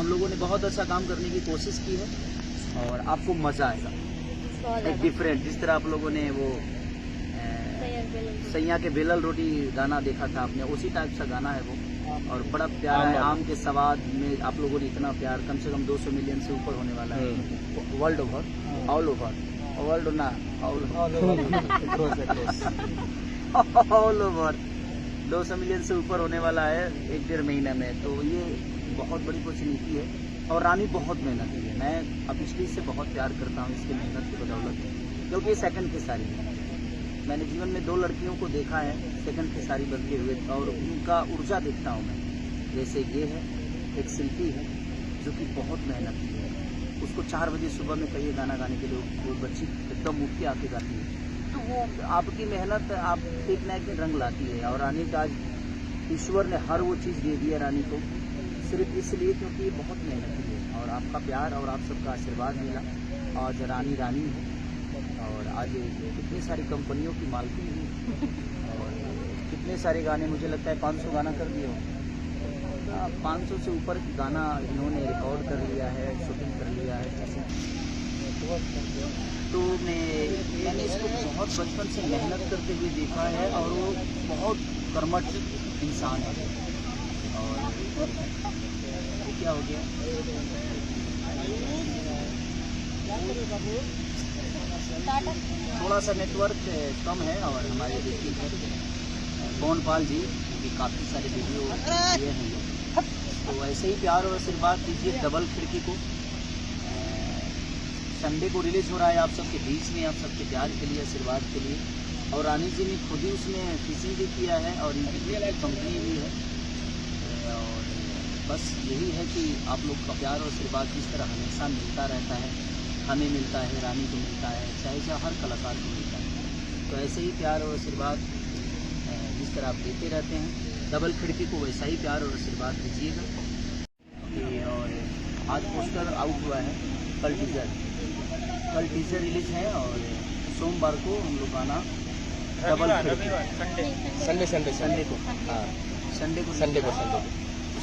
हम लोगों ने बहुत अच्छा काम करने की कोशिश की है और आपको मज़ा आएगा। एक डिफरेंट, जिस तरह आप लोगों ने वो सैया के बेलल रोटी गाना देखा था आपने, उसी टाइप सा गाना है वो, और बड़ा प्यारा है। आम के स्वाद में आप लोगों ने इतना प्यार, कम से कम 200 मिलियन से ऊपर होने वाला है world over, all over, world ना ऑल ओवर 200 मिलियन से ऊपर होने वाला है 1-1.5 महीने में। तो ये बहुत बड़ी अपॉर्चुनिटी है और रानी बहुत मेहनती है। मैं अब इसलिए इससे बहुत प्यार करता हूँ इसकी मेहनत की बदौलत, क्योंकि ये सेकंड की सारी है। मैंने जीवन में 2 लड़कियों को देखा है सेकंड की सारी बनते हुए, और उनका ऊर्जा देखता हूँ मैं। जैसे ये है एक शिल्पी है जो कि बहुत मेहनती है, उसको 4 बजे सुबह में कहिए गाना गाने के लिए, वो बच्ची एकदम उठ के आके गाती है। तो वो आपकी मेहनत आप एक न एक रंग लाती है। और रानी का आज ईश्वर ने हर वो चीज़ दे दी है रानी को, सिर्फ इसलिए क्योंकि ये बहुत मेहनती है और आपका प्यार और आप सबका आशीर्वाद मिला। आज रानी रानी है और आज कितनी सारी कंपनियों की मालकिन है और कितने सारे गाने, मुझे लगता है 500 गाना कर दिए हो। 500 से ऊपर गाना इन्होंने रिकॉर्ड कर लिया है, शूटिंग कर लिया है। तो मैंने इसको बहुत बचपन से मेहनत करते हुए देखा है और वो बहुत कर्मठ इंसान है। और ये क्या हो गया, थोड़ा सा नेटवर्क कम है। और हमारे देखिए पवनपाल जी भी काफ़ी सारे वीडियो किए हैं, तो ऐसे ही प्यार और आशीर्वाद दीजिए डबल खिड़की को। संडे को रिलीज़ हो रहा है आप सबके बीच में, आप सबके प्यार के लिए, आशीर्वाद के लिए। और रानी जी ने खुद ही उसमें फिशिंग भी किया है और इनकी कंपनी भी है। और बस यही है कि आप लोग का प्यार और आशीर्वाद जिस तरह हमेशा मिलता रहता है, हमें मिलता है, रानी को मिलता है, चाहे हर कलाकार को मिलता है, तो ऐसे ही प्यार और आशीर्वाद जिस तरह आप देते रहते हैं डबल खिड़की को, वैसा ही प्यार और आशीर्वाद दीजिएगा। और आज पोस्टर आउट हुआ है, कल टीजर रिलीज है और सोमवार को हम लोग गाना डबल खिड़की, संडे को, हाँ संडे को तो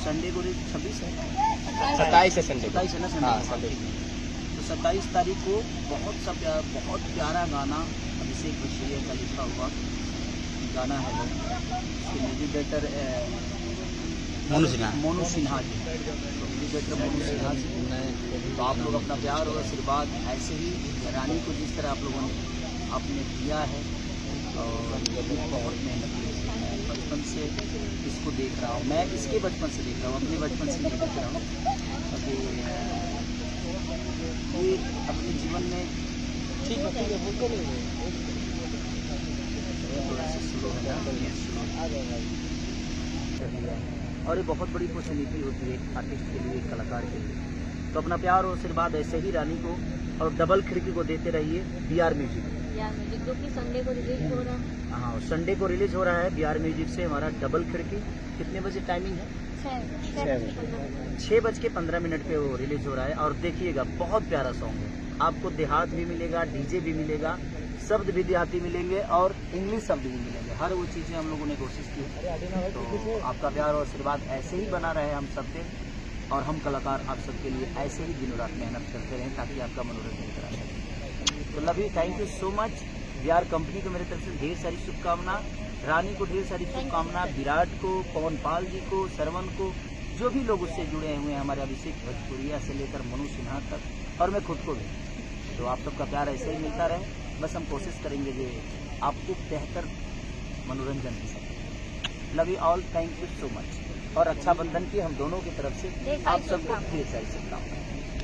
संडे को 26 है, 27 है संडे, 27 है ना संडे। तो 27 तारीख को बहुत प्यारा गाना अभिषेक बशीरिया का लिखा हुआ गाना है वो, उसके म्यूजिक डायरेक्टर मोनू सिन्हा जी, तो आप लोग अपना प्यार और आशीर्वाद ऐसे ही रानी को जिस तरह आप लोगों ने आपने दिया है। और बहुत मेहनत की है, बचपन से इसको देख रहा हूँ मैं, इसके बचपन से देख रहा हूँ, अपने बचपन से नहीं देख रहा हूँ। अभी ये अपने जीवन में ठीक है और ये बहुत बड़ी अपॉर्चुनिटी होती है एक आर्टिस्ट के लिए, एक कलाकार के लिए। तो अपना प्यार और आशीर्वाद ऐसे ही रानी को और डबल खिड़की को देते रहिए। BR म्यूजिक जो कि संडे को रिलीज हो रहा है, हाँ संडे को रिलीज हो रहा है BR म्यूजिक से हमारा डबल खिड़की। कितने बजे टाइमिंग है? 6:15 पे वो रिलीज हो रहा है। और देखिएगा बहुत प्यारा सॉन्ग है, आपको देहात भी मिलेगा, डीजे भी मिलेगा, शब्द भी देहाती मिलेंगे और इंग्लिश शब्द भी मिलेंगे। हर वो चीज़ें हम लोगों ने कोशिश की है। तो आपका प्यार और आशीर्वाद ऐसे ही बना रहे हम सब पे, और हम कलाकार आप सबके लिए ऐसे ही दिनों रात मेहनत करते रहें ताकि आपका मनोरंजन करा सकें। तो love you, thank you so much. BR company को मेरे तरफ से ढेर सारी शुभकामना, रानी को ढेर सारी शुभकामना, विराट को, पवनपाल जी को, सरवन को, जो भी लोग उससे जुड़े हुए हैं, हमारे अभिषेक भोजपुरिया से लेकर मोनू सिन्हा तक, और मैं खुद को भी। तो आप सबका प्यार ऐसे ही मिलता रहे, बस हम कोशिश करेंगे कि आपको बेहतर मनोरंजन दे सकें। Love you all, thank you so much. और रक्षाबंधन की हम दोनों की तरफ से आप सबको ढेर सारी शुभकामनाएं।